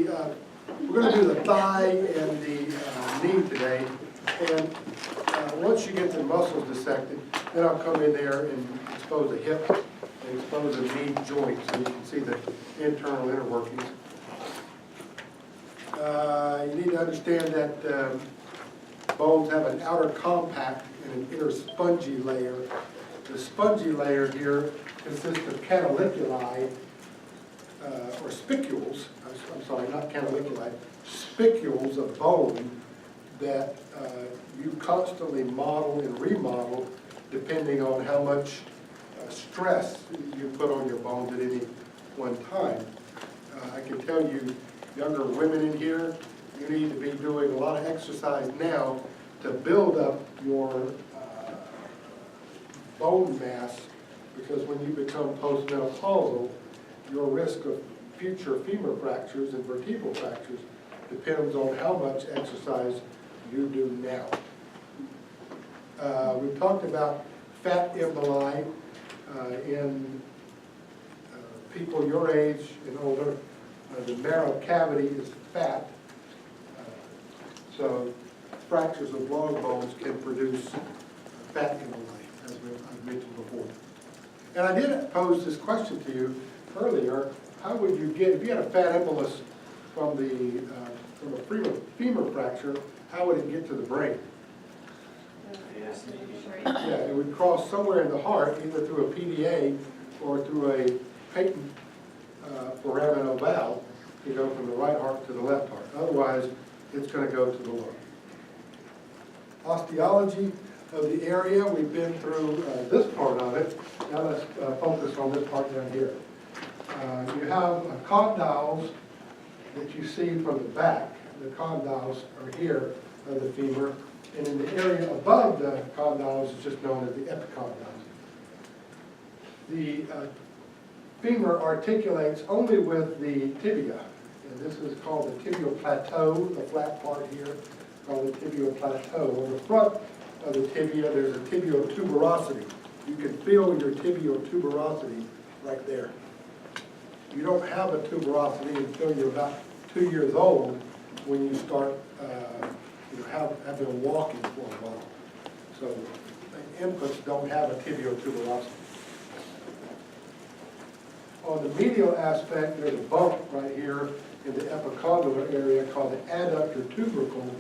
we're going to do the thigh and the knee today. And once you get the muscles dissected, then I'll come in there and expose the hip and expose the knee joint so you can see the internal inner workings. You need to understand that bones have an outer compact and an inner spongy layer. The spongy layer here consists of canaliculi, or spicules, I'm sorry, not canaliculi, spicules of bone that you constantly model and remodel depending on how much stress you put on your bones at any one time. I can tell you, younger women in here, you need to be doing a lot of exercise now to build up your bone mass, because when you become postmenopausal, your risk of future femur fractures and vertebral fractures depends on how much exercise you do now. We've talked about fat emboli in people your age and older. The marrow cavity is fat, so fractures of long bones can produce fat emboli, as I've mentioned before. And I did pose this question to you earlier: how would you get, if you had a fat embolus from a femur fracture, how would it get to the brain? Yeah, it would cross somewhere in the heart, either through a PDA or through a patent foraminal valve to go from the right heart to the left heart. Otherwise, it's going to go to the lung. Osteology of the area, we've been through this part of it. Now let's focus on this part down here. You have condyles that you see from the back. The condyles are here of the femur, and in the area above the condyles is just known as the epicondyles. The femur articulates only with the tibia, and this is called the tibial plateau, the flat part here, called the tibial plateau. On the front of the tibia, there's a tibial tuberosity. You can feel your tibial tuberosity right there. You don't have a tuberosity until you're about 2 years old, when you start, have been walking for a while. So infants don't have a tibial tuberosity. On the medial aspect, there's a bump right here in the epicondylar area called the adductor tubercle.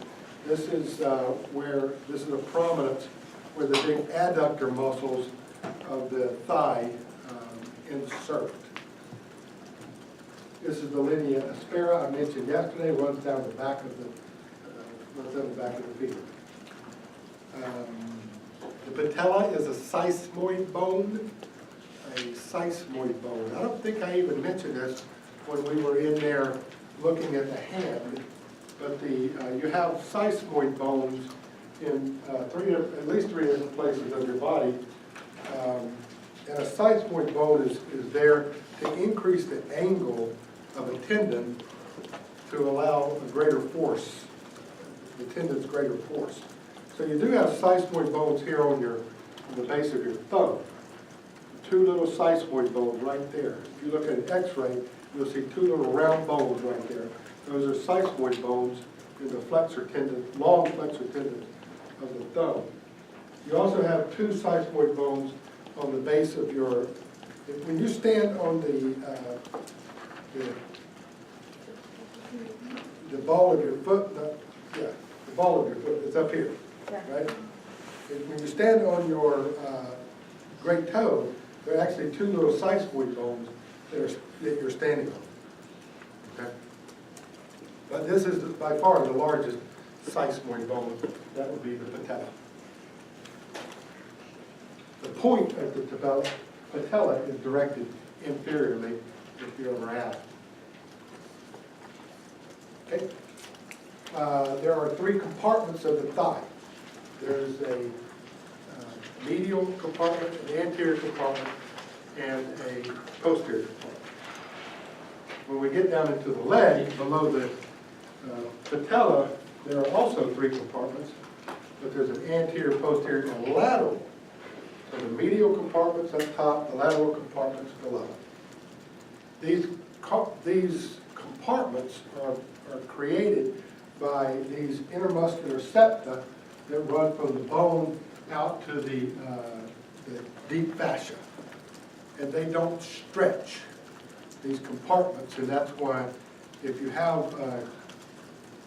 This is this is a prominence where the big adductor muscles of the thigh insert. This is the linea aspera I mentioned yesterday. Runs down the back of the feet. The patella is a seismoid bone. A seismoid bone. I don't think I even mentioned this when we were in there looking at the hand, but you have seismoid bones in at least three different places of your body. And a seismoid bone is there to increase the angle of a tendon to allow a greater force, the tendon's greater force. So you do have seismoid bones here on the base of your thumb. Two little seismoid bones right there. If you look at an x-ray, you'll see two little round bones right there. Those are seismoid bones in the flexor tendon, long flexor tendons of the thumb. You also have two seismoid bones on the base of your, when you stand on the ball of your foot, the ball of your foot, it's up here, right? When you stand on your great toe, there are actually two little seismoid bones that you're standing on. Okay? But this is by far the largest seismoid bone. That would be the patella. The point of the patella is directed inferiorly, if you ever have. Okay. There are three compartments of the thigh. There's a medial compartment, an anterior compartment, and a posterior compartment. When we get down into the leg, below the patella, there are also three compartments, but there's an anterior, posterior, and lateral. So the medial compartment's up top, the lateral compartment's below. These compartments are created by these intermuscular septa that run from the bone out to the deep fascia. And they don't stretch, these compartments, and that's why if you have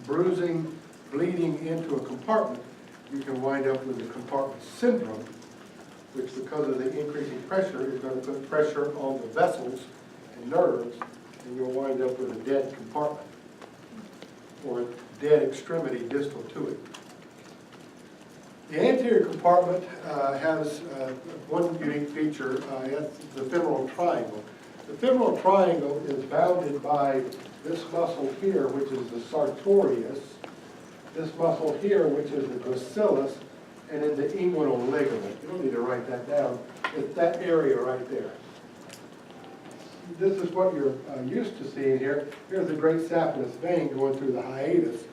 bruising, bleeding into a compartment, you can wind up with a compartment syndrome, which because of the increasing pressure is going to put pressure on the vessels and nerves, and you'll wind up with a dead compartment or a dead extremity distal to it. The anterior compartment has one unique feature, that's the femoral triangle. The femoral triangle is bounded by this muscle here, which is the sartorius, this muscle here, which is the gracilis, and then the inguinal ligament. You don't need to write that down. It's that area right there. This is what you're used to seeing here. Here's the great saphenous vein going through the hiatus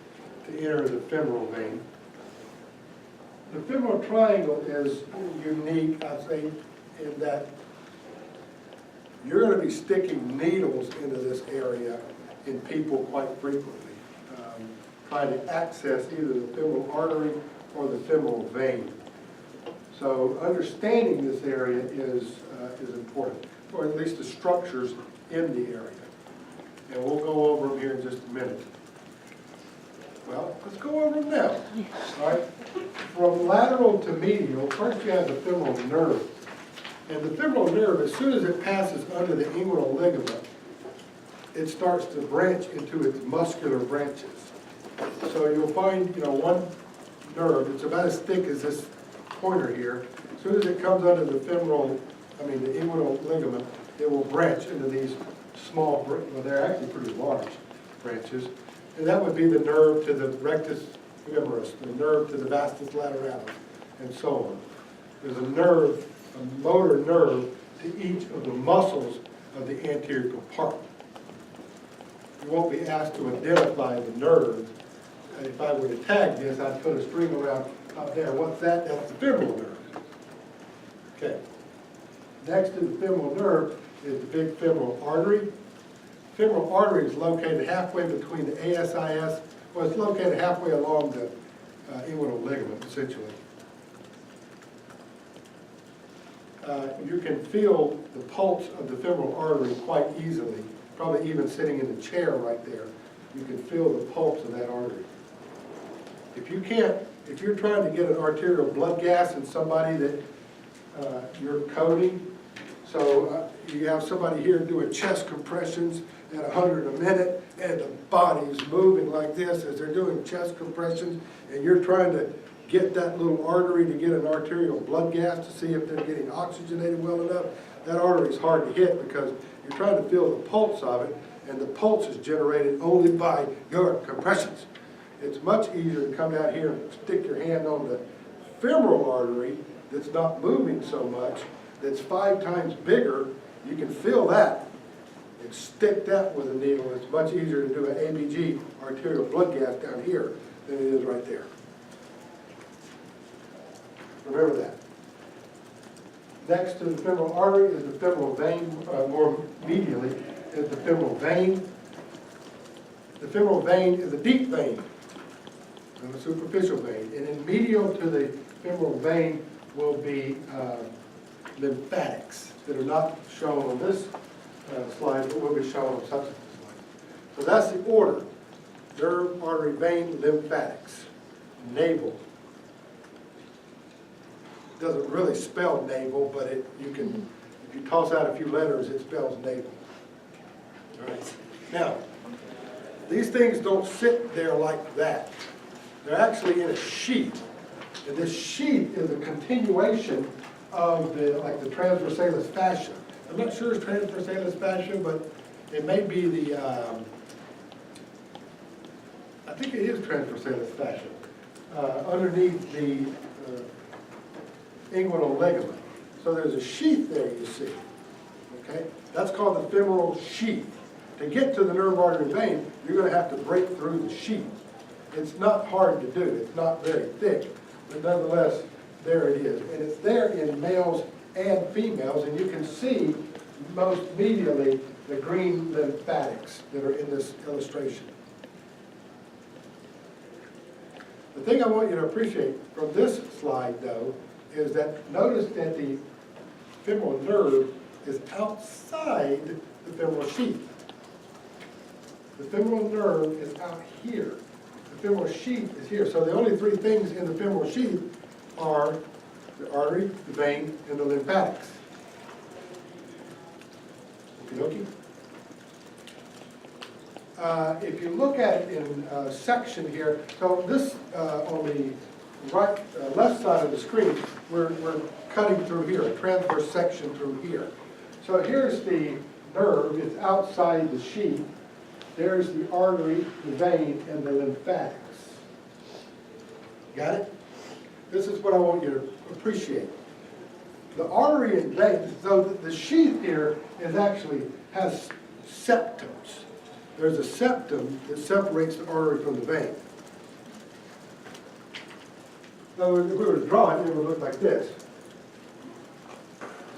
to enter the femoral vein. The femoral triangle is unique, I think, in that you're going to be sticking needles into this area in people quite frequently, trying to access either the femoral artery or the femoral vein. So understanding this area is important, or at least the structures in the area. And we'll go over them here in just a minute. Well, let's go over them now. All right. From lateral to medial, first you have the femoral nerve. And the femoral nerve, as soon as it passes under the inguinal ligament, it starts to branch into its muscular branches. So you'll find, one nerve, it's about as thick as this pointer here. As soon as it comes under the the inguinal ligament, it will branch into these small, well, they're actually pretty large branches. And that would be the nerve to the rectus femoris, the nerve to the vastus lateralis, and so on. There's a nerve, a motor nerve, to each of the muscles of the anterior compartment. You won't be asked to identify the nerve. If I were to tag this, I'd put a string around up there. What's that? That's the femoral nerve. Okay. Next to the femoral nerve is the big femoral artery. Femoral artery is located halfway between the ASIS, well, it's located halfway along the inguinal ligament, essentially. You can feel the pulse of the femoral artery quite easily, probably even sitting in the chair right there. You can feel the pulse of that artery. If you're trying to get an arterial blood gas in somebody that you're coding, so you have somebody here doing chest compressions at 100 a minute, and the body's moving like this as they're doing chest compressions, and you're trying to get that little artery to get an arterial blood gas to see if they're getting oxygenated well enough. That artery is hard to hit because you're trying to feel the pulse of it, and the pulse is generated only by your compressions. It's much easier to come down here and stick your hand on the femoral artery that's not moving so much, that's 5 times bigger. You can feel that and stick that with a needle. It's much easier to do an ABG, arterial blood gas, down here than it is right there. Remember that. Next to the femoral artery is the femoral vein, more medially is the femoral vein. The femoral vein is a deep vein and a superficial vein. And in medial to the femoral vein will be lymphatics that are not shown on this slide, but will be shown on subsequent slides. So that's the order. Nerve, artery, vein, lymphatics. Navel. Doesn't really spell navel, but you can, if you toss out a few letters, it spells navel. All right. Now, these things don't sit there like that. They're actually in a sheath. And this sheath is a continuation of the transversalis fascia. I'm not sure it's transversalis fascia, but it may be the, I think it is transversalis fascia, underneath the inguinal ligament. So there's a sheath there, you see. Okay? That's called the femoral sheath. To get to the nerve, artery, vein, you're going to have to break through the sheath. It's not hard to do. It's not very thick, but nonetheless, there it is. And it's there in males and females, and you can see most medially the green lymphatics that are in this illustration. The thing I want you to appreciate from this slide, though, is that notice that the femoral nerve is outside the femoral sheath. The femoral nerve is out here. The femoral sheath is here. So the only three things in the femoral sheath are the artery, the vein, and the lymphatics. Okey-dokey. If you look at it in section here, so this on the right, left side of the screen, we're cutting through here, a transverse section through here. So here's the nerve, it's outside the sheath. There's the artery, the vein, and the lymphatics. Got it? This is what I want you to appreciate. The artery and vein, so the sheath here has septums. There's a septum that separates the artery from the vein. So if we were to draw it, it would look like this.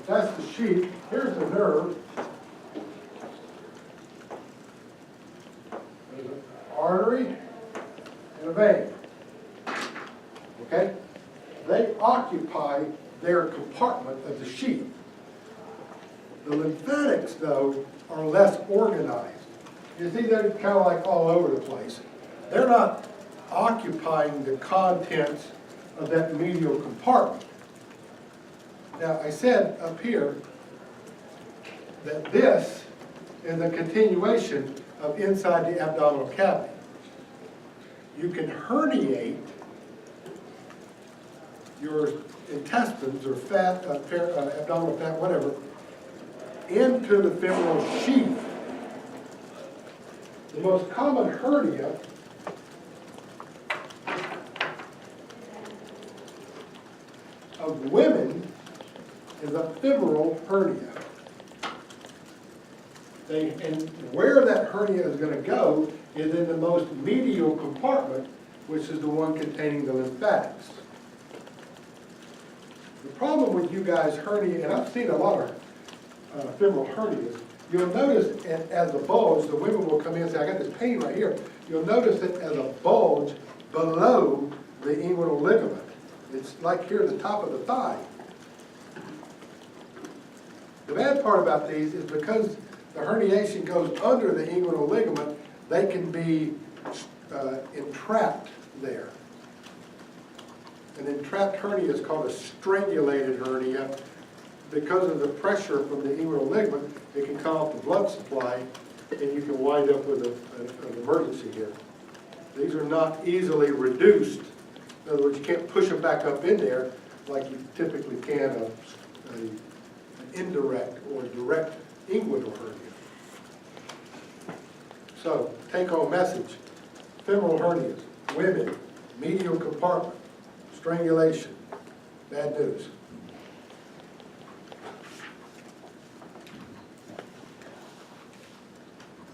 That's the sheath. Here's the nerve. There's an artery and a vein. Okay? They occupy their compartment of the sheath. The lymphatics, though, are less organized. You see, they're kind of like all over the place. They're not occupying the contents of that medial compartment. Now, I said up here that this is a continuation of inside the abdominal cavity. You can herniate your intestines or fat, abdominal fat, whatever, into the femoral sheath. The most common hernia of women is a femoral hernia. And where that hernia is going to go is in the most medial compartment, which is the one containing the lymphatics. The problem with you guys hernia, and I've seen a lot of femoral hernias, you'll notice as a bulge, the women will come in and say, I got this pain right here. You'll notice it as a bulge below the inguinal ligament. It's like here at the top of the thigh. The bad part about these is because the herniation goes under the inguinal ligament, they can be entrapped there. An entrapped hernia is called a strangulated hernia. Because of the pressure from the inguinal ligament, it can cut off the blood supply, and you can wind up with an emergency here. These are not easily reduced. In other words, you can't push them back up in there like you typically can an indirect or direct inguinal hernia. So, take-home message. Femoral hernias, women, medial compartment, strangulation, bad news.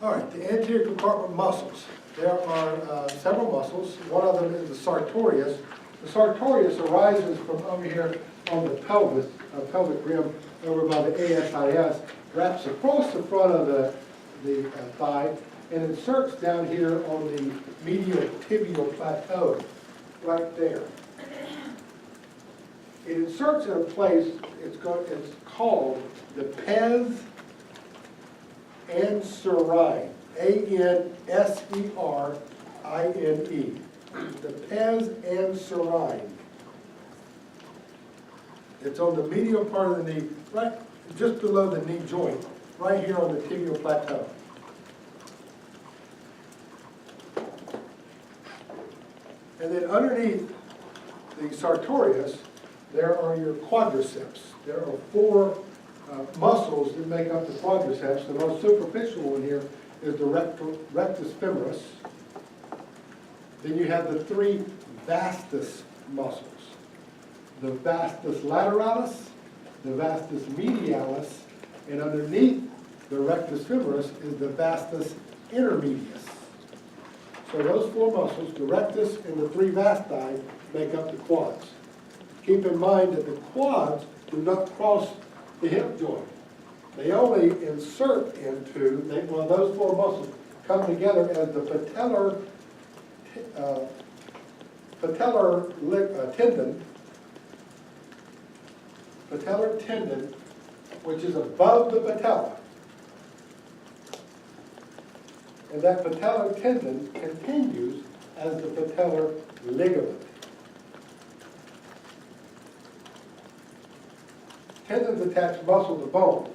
All right, the anterior compartment muscles. There are several muscles. One of them is the sartorius. The sartorius arises from over here on the pelvis, pelvic rim, over by the ASIS, wraps across the front of the thigh, and inserts down here on the medial tibial plateau, right there. It inserts in a place, it's called the pes anserine, A-N-S-E-R-I-N-E. The pes anserine. It's on the medial part of the knee, right just below the knee joint, right here on the tibial plateau. And then underneath the sartorius, there are your quadriceps. There are four muscles that make up the quadriceps. The most superficial one here is the rectus femoris. Then you have the three vastus muscles. The vastus lateralis, the vastus medialis, and underneath the rectus femoris is the vastus intermedius. So those four muscles, the rectus and the three vasti, make up the quads. Keep in mind that the quads do not cross the hip joint. they only insert into, well, those four muscles come together as the patellar tendon, which is above the patella. And that patellar tendon continues as the patellar ligament. Tendons attach muscle to bone.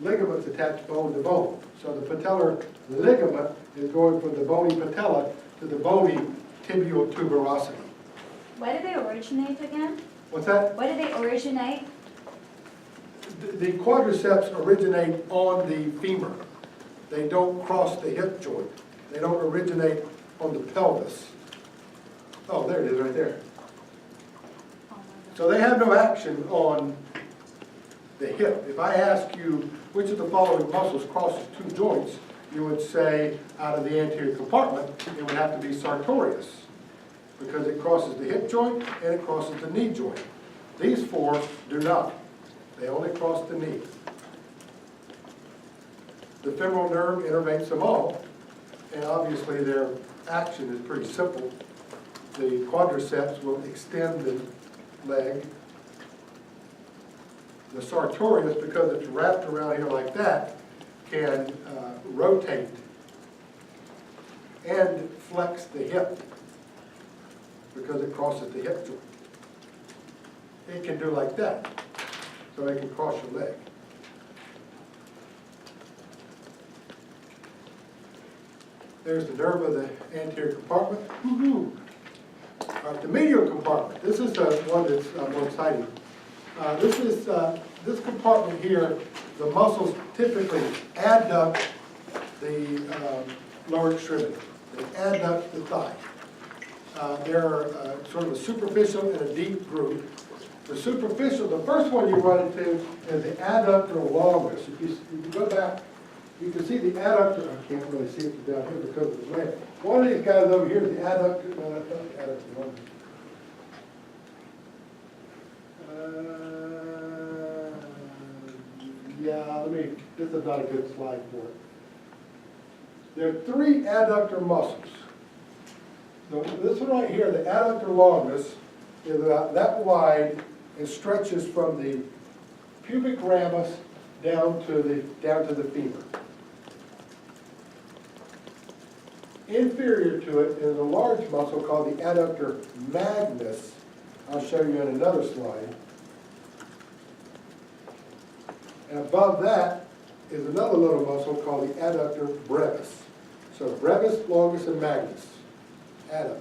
Ligaments attach bone to bone. So the patellar ligament is going from the bony patella to the bony tibial tuberosity. Why do they originate again? What's that? Why do they originate? The quadriceps originate on the femur. They don't cross the hip joint. They don't originate on the pelvis. Oh, there it is right there. Oh my God. So they have no action on the hip. If I ask you which of the following muscles crosses two joints, you would say out of the anterior compartment, it would have to be sartorius, because it crosses the hip joint and it crosses the knee joint. These four do not. They only cross the knee. The femoral nerve innervates them all, and obviously their action is pretty simple. The quadriceps will extend the leg. The sartorius, because it's wrapped around here like that, can rotate and flex the hip because it crosses the hip joint. It can do like that, so it can cross your leg. There's the nerve of the anterior compartment. Woo-hoo. All right, the medial compartment. This is the one that's more exciting. This compartment here, the muscles typically adduct the lower extremity. They adduct the thigh. They're sort of a superficial and a deep groove. The superficial, the first one you run into is the adductor longus. If you go back, you can see the adductor. I can't really see it down here because of the lamp. One of these guys over here is the adductor. No, that's not the adductor longus. Yeah, this is not a good slide for it. There are three adductor muscles. So this one right here, the adductor longus, is about that wide and stretches from the pubic ramus down to the femur. Inferior to it is a large muscle called the adductor magnus. I'll show you in another slide. And above that is another little muscle called the adductor brevis. So brevis, longus, and magnus, adductors.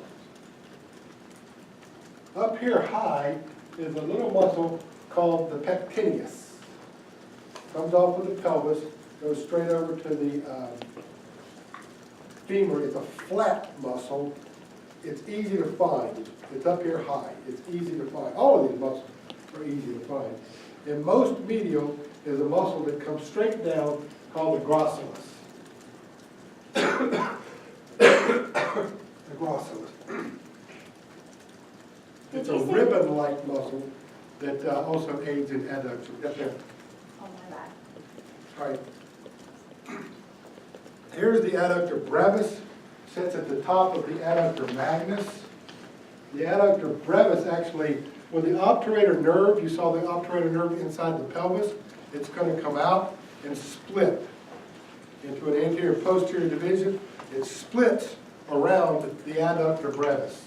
Up here high is a little muscle called the pectineus. Comes off of the pelvis, goes straight over to the femur. It's a flat muscle. It's easy to find. It's up here high. It's easy to find. All of these muscles are easy to find. And most medial is a muscle that comes straight down called the gracilis. The gracilis. It's a ribbon-like muscle that also aids in adduction. Yes, ma'am. Oh my God. All right. Here's the adductor brevis. Sits at the top of the adductor magnus. The adductor brevis actually, with the obturator nerve, you saw the obturator nerve inside the pelvis, it's going to come out and split into an anterior-posterior division. It splits around the adductor brevis.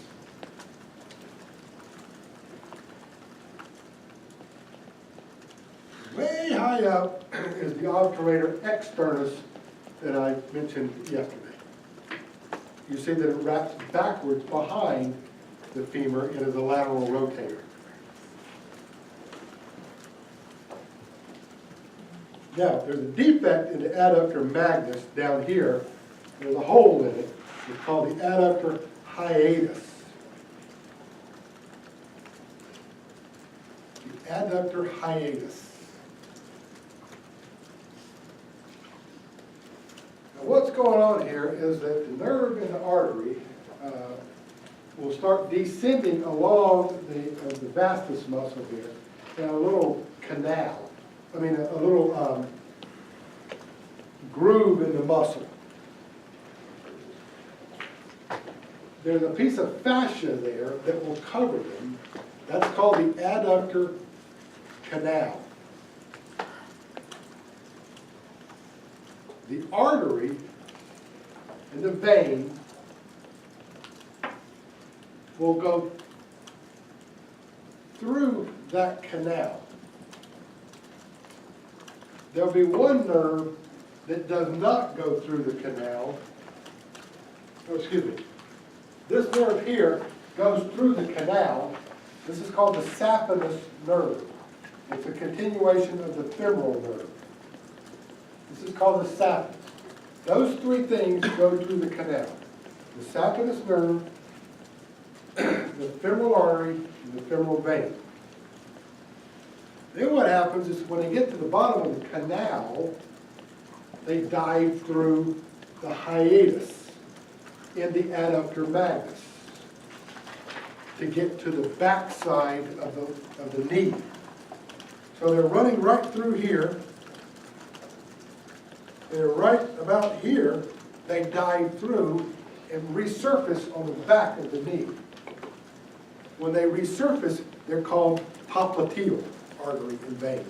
Way high up is the obturator externus that I mentioned yesterday. You see that it wraps backwards behind the femur and is a lateral rotator. Now, there's a defect in the adductor magnus down here. There's a hole in it. It's called the adductor hiatus. The adductor hiatus. Now, what's going on here is that the nerve in the artery will start descending along the vastus muscle here in a little canal. I mean, a little groove in the muscle. There's a piece of fascia there that will cover them. That's called the adductor canal. The artery and the vein will go through that canal. There'll be one nerve that does not go through the canal. Oh, excuse me. This nerve here goes through the canal. This is called the saphenous nerve. It's a continuation of the femoral nerve. This is called the saphenous. Those three things go through the canal. The saphenous nerve, the femoral artery, and the femoral vein. Then what happens is when they get to the bottom of the canal, they dive through the hiatus in the adductor magnus to get to the backside of the knee. So they're running right through here. They're right about here. They dive through and resurface on the back of the knee. When they resurface, they're called popliteal artery and vein.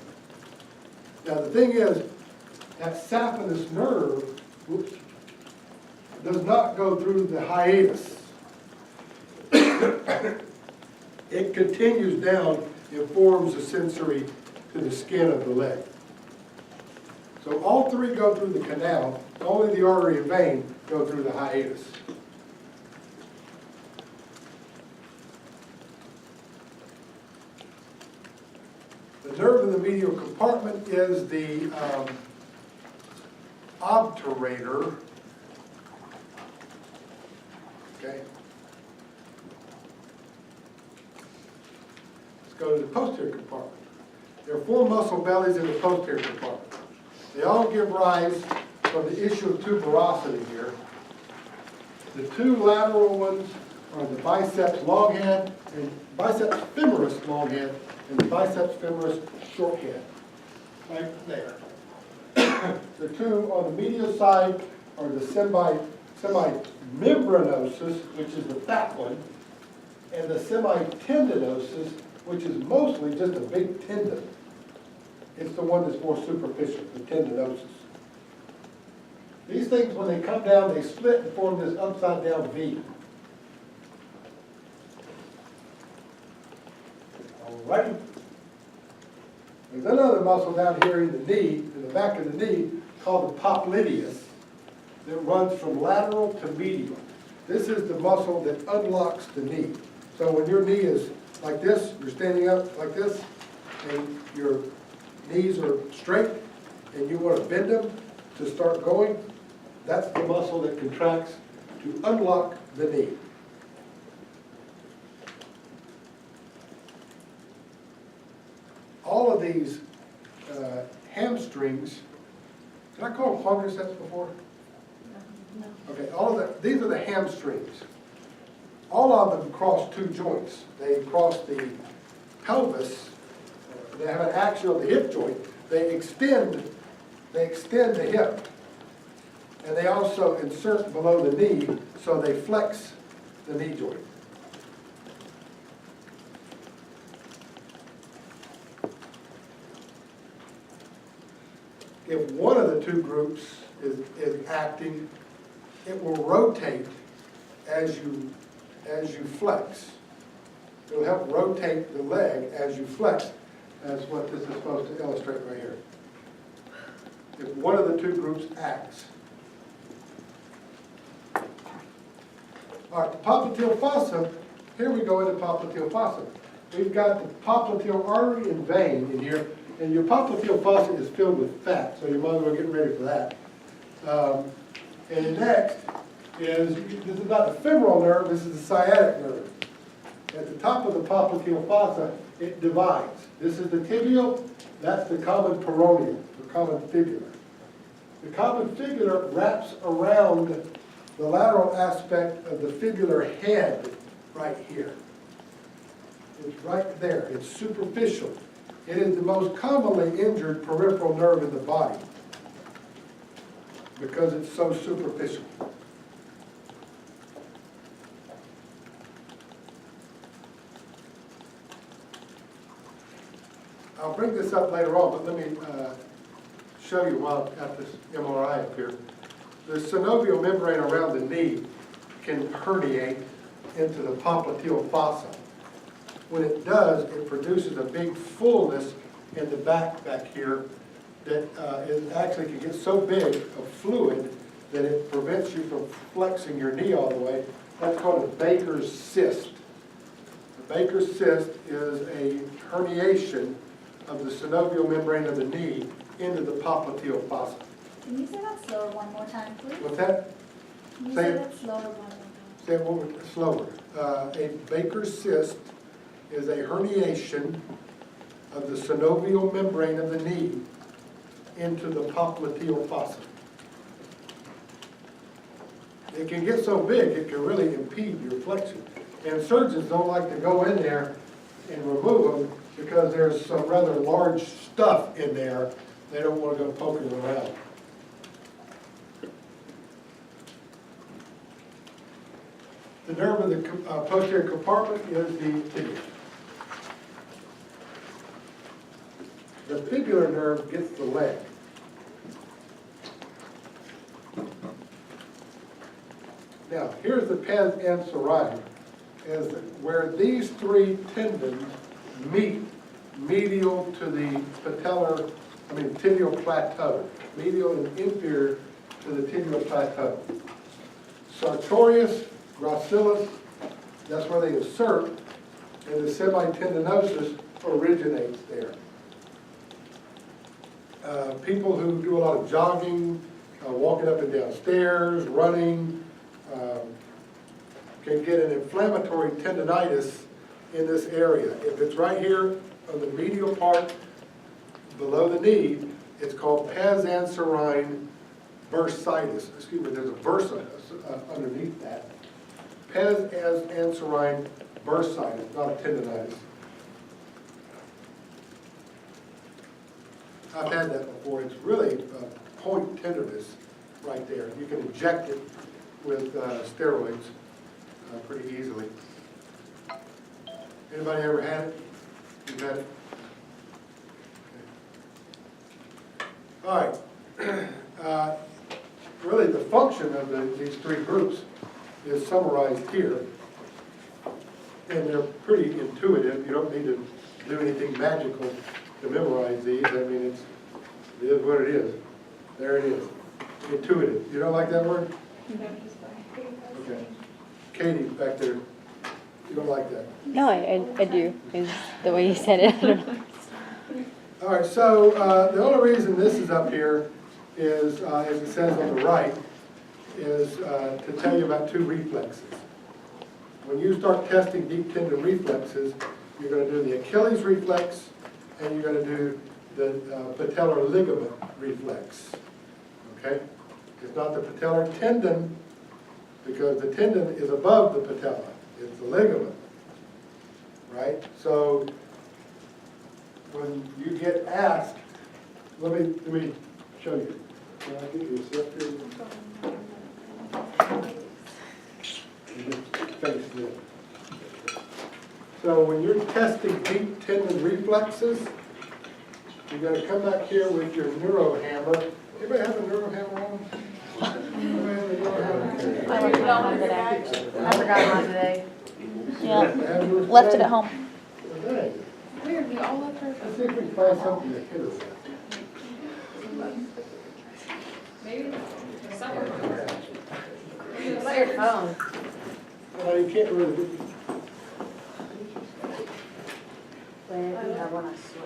Now the thing is, that saphenous nerve does not go through the hiatus. It continues down and forms a sensory to the skin of the leg. So all three go through the canal, only the artery and vein go through the hiatus. The nerve in the medial compartment is the obturator. Okay. Let's go to the posterior compartment. There are 4 muscle bellies in the posterior compartment. They all give rise from the issue of tuberosity here. The 2 lateral ones are the biceps longhand and biceps femoris longhand and the biceps femoris shorthand, right there. The 2 on the medial side are the semimembranosus, which is the fat one, and the semitendinosus, which is mostly just a big tendon. It's the one that's more superficial, the tendinosus. These things, when they come down, they split and form this upside down V. Alrighty. There's another muscle down here in the knee, in the back of the knee, called the popliteus, that runs from lateral to medial. This is the muscle that unlocks the knee. So when your knee is like this, you're standing up like this, and your knees are straight, and you want to bend them to start going, that's the muscle that contracts to unlock the knee. All of these hamstrings, did I call them quadriceps before? No. Okay, these are the hamstrings. All of them cross 2 joints. They cross the pelvis. They have an action on the hip joint. They extend the hip. And they also insert below the knee, so they flex the knee joint. If one of the 2 groups is acting, it will rotate as you flex. It will help rotate the leg as you flex. That's what this is supposed to illustrate right here. If one of the 2 groups acts. All right, the popliteal fossa, here we go into popliteal fossa. We've got the popliteal artery and vein in here, and your popliteal fossa is filled with fat, so you might as well get ready for that. And next is, this is not the femoral nerve, this is the sciatic nerve. At the top of the popliteal fossa, it divides. This is the tibial, that's the common peroneal, the common fibula. The common fibula wraps around the lateral aspect of the fibular head right here. It's right there. It's superficial. It is the most commonly injured peripheral nerve in the body because it's so superficial. I'll bring this up later on, but let me show you while I've got this MRI up here. The synovial membrane around the knee can herniate into the popliteal fossa. When it does, it produces a big fullness in the back here that it actually can get so big of fluid that it prevents you from flexing your knee all the way. That's called a Baker's cyst. The Baker's cyst is a herniation of the synovial membrane of the knee into the popliteal fossa. Can you say that slower one more time, please? What's that? Can you Say say it. that slower one more time? Say it one more, slower. A Baker's cyst is a herniation of the synovial membrane of the knee into the popliteal fossa. It can get so big, it can really impede your flexion. And surgeons don't like to go in there and remove them because there's some rather large stuff in there. They don't want to go poking around. The nerve of the posterior compartment is the tibia. The fibular nerve gets the leg. Now, here's the pes anserine, is where these three tendons meet medial to the tibial plateau, medial and inferior to the tibial plateau. Sartorius, gracilis, that's where they insert, and the semitendinosus originates there. People who do a lot of jogging, walking up and down stairs, running, can get an inflammatory tendinitis in this area. If it's right here on the medial part below the knee, it's called pes anserine bursitis. Excuse me, there's a bursa underneath that. Pes anserine bursitis, not a tendinitis. I've had that before. It's really point tenderness right there. You can inject it with steroids pretty easily. Anybody ever had it? You've had it? Okay. All right. Really, the function of these three groups is summarized here. And they're pretty intuitive. You don't need to do anything magical to memorize these. I mean, it is what it is. There it is. Intuitive. You don't like that word? Okay. Katie, back there, you don't like that? No, I do. Is the way you said it. I don't know. All right, so the only reason this is up here is, as it says on the right, is to tell you about two reflexes. When you start testing deep tendon reflexes, you're going to do the Achilles reflex and you're going to do the patellar ligament reflex. Okay? It's not the patellar tendon, because the tendon is above the patella. It's the ligament, right? So when you get asked, let me show you. Can I get you a up here? And just face this. So when you're testing deep tendon reflexes, you're going to come back here with your neuro hammer. Anybody have a neuro hammer on? I forgot mine today. I forgot mine today. Yeah. Left it at home. Okay. Weird, we all left our. Let's see if we can find something to hit her with. Maybe somewhere. What's your phone? Well, you can't really.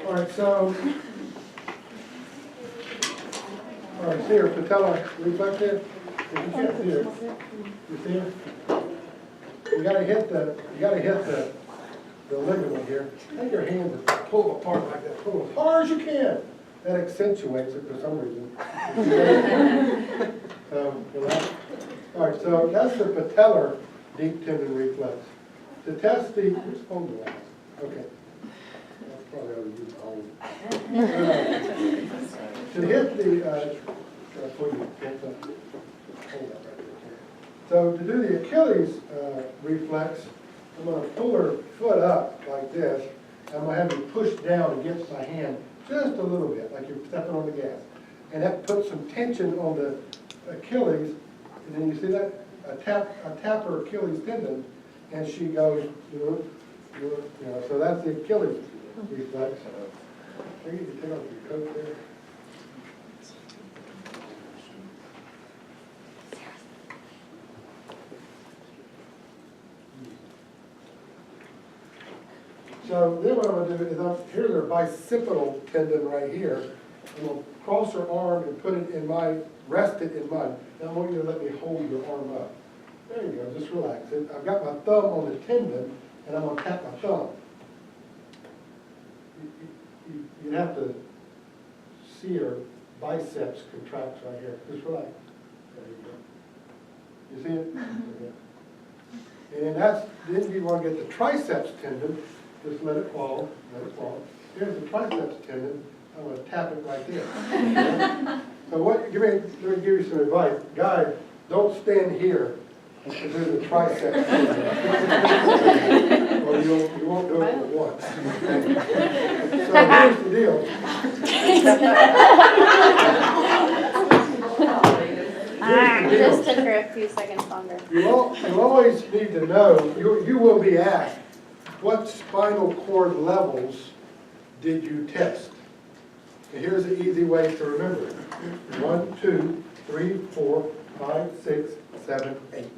All right, so. All right, see her patella reflex here? You can't see her. You see her? You gotta hit the ligament here. Take your hand and pull apart like that. Pull as hard as you can. That accentuates it for some reason. So, all right, so that's the patellar deep tendon reflex. To test the, where's phone glass? Okay. probably ought to use the whole. To hit the, should I pull your pants up? Hold that right there. So to do the Achilles reflex, I'm going to pull her foot up like this. I'm going to have you push down against my hand just a little bit, like you're stepping on the gas. And that puts some tension on the Achilles. And then you see that? I tap her Achilles tendon, and she goes, you know, so that's the Achilles reflex. I think you can take off your coat there. So then what I'm going to do is, here's her bicipital tendon right here. I'm going to cross her arm and put it in rest it in mine. Now I want you to let me hold your arm up. There you go, just relax it. I've got my thumb on the tendon, and I'm going to tap my thumb. You have to see her biceps contracts right here. Just relax. There you go. You see it? Okay. And then you want to get the triceps tendon. Just let it fall, let it fall. Here's the triceps tendon. I'm going to tap it right there. So let me give you some advice. Guys, don't stand here to do the triceps tendon. Or you won't do it at once. So here's the deal. Just took her a few seconds longer. You always need to know, you will be asked, what spinal cord levels did you test? And here's an easy way to remember it. 1, 2, 3, 4, 5, 6, 7, 8.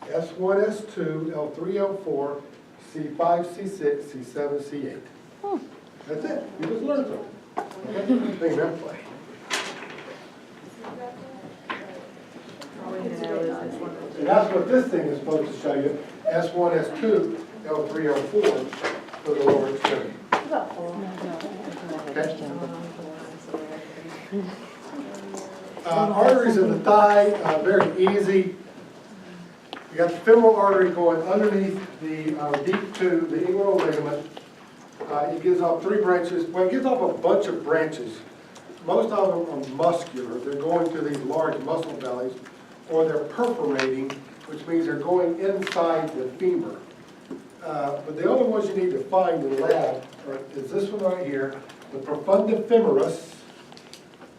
S1, S2, L3, L4, C5, C6, C7, C8. That's it. You just learned something. Okay? Think that way. And that's what this thing is supposed to show you. S1, S2, L3, L4 for the lower extremity. Okay? Arteries of the thigh, very easy. You got the femoral artery going underneath the deep tube, the inguinal ligament. It gives off 3 branches. Well, it gives off a bunch of branches. Most of them are muscular. They're going to these large muscle bellies, or they're perforating, which means they're going inside the femur. But the only ones you need to find in the lab is this one right here, the profunda femoris,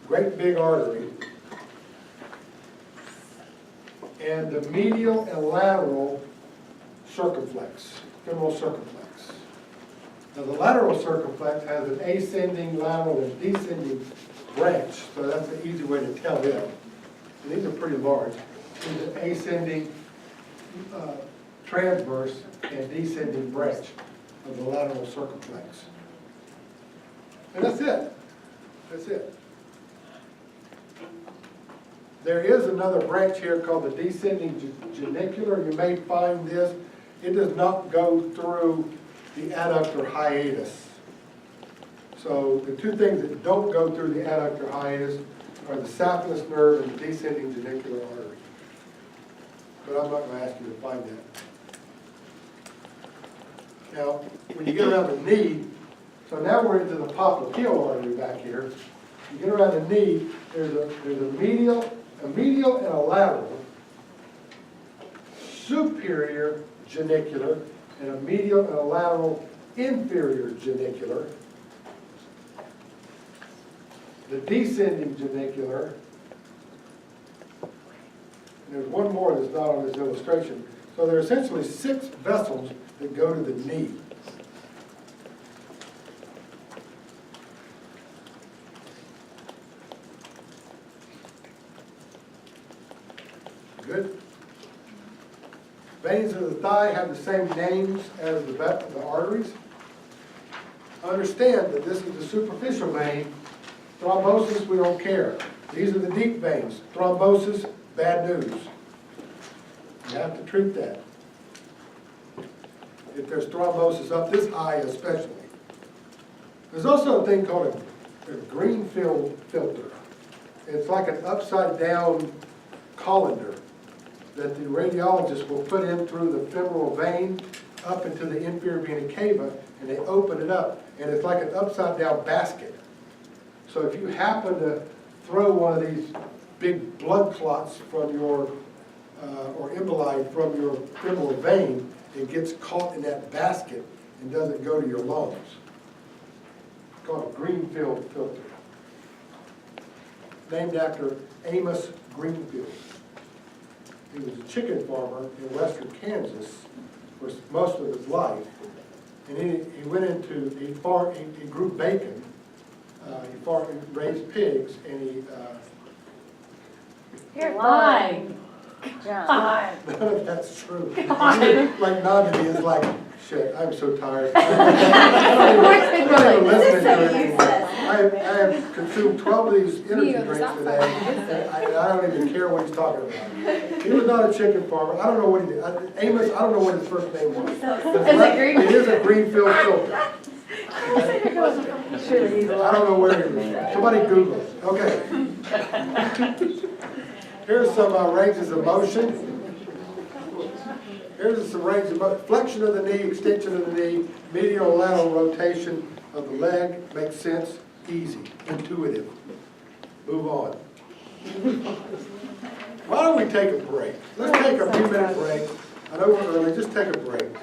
great big artery, and the medial and lateral circumflex, femoral circumflex. Now the lateral circumflex has an ascending, lateral, and descending branch, so that's an easy way to tell them. And these are pretty large. There's an ascending, transverse, and descending branch of the lateral circumflex. And that's it. That's it. There is another branch here called the descending genicular. You may find this. It does not go through the adductor hiatus. So the two things that don't go through the adductor hiatus are the saphenous nerve and the descending genicular artery. But I'm not going to ask you to find that. Now, when you get around the knee, so now we're into the popliteal artery back here. You get around the knee, there's a medial and a lateral, superior genicular, and a medial and a lateral inferior genicular. The descending genicular, and there's one more that's not on this illustration. So there are essentially 6 vessels that go to the knee. Good. Veins of the thigh have the same names as the arteries. Understand that this is the superficial vein. Thrombosis, we don't care. These are the deep veins. Thrombosis, bad news. You have to treat that. If there's thrombosis up this high especially. There's also a thing called a Greenfield filter. It's like an upside down colander that the radiologist will put in through the femoral vein up into the inferior vena cava, and they open it up, and it's like an upside-down basket. So if you happen to throw one of these big blood clots from your, or emboli from your femoral vein, it gets caught in that basket and doesn't go to your lungs. It's called a Greenfield filter, named after Amos Greenfield. He was a chicken farmer in western Kansas for most of his life. And he went into, he grew bacon, he raised pigs, and he, You're lying. John. none of that's true. Like none of it is like, shit, I'm so tired. I'm not even listening to it anymore. I have consumed 12 of these energy drinks today, and I don't even care what he's talking about. He was not a chicken farmer. I don't know what he did. Amos, I don't know what his first name was. Is it green? It is a Greenfield filter. Surely he's I don't know where it is. Somebody Google it. Okay. Here's some ranges of motion. Here's some ranges of motion. Flexion of the knee, extension of the knee, medial and lateral rotation of the leg. Makes sense. Easy. Intuitive. Move on. Why don't we take a break? Let's take a few minute break. I know we're early. Just take a break.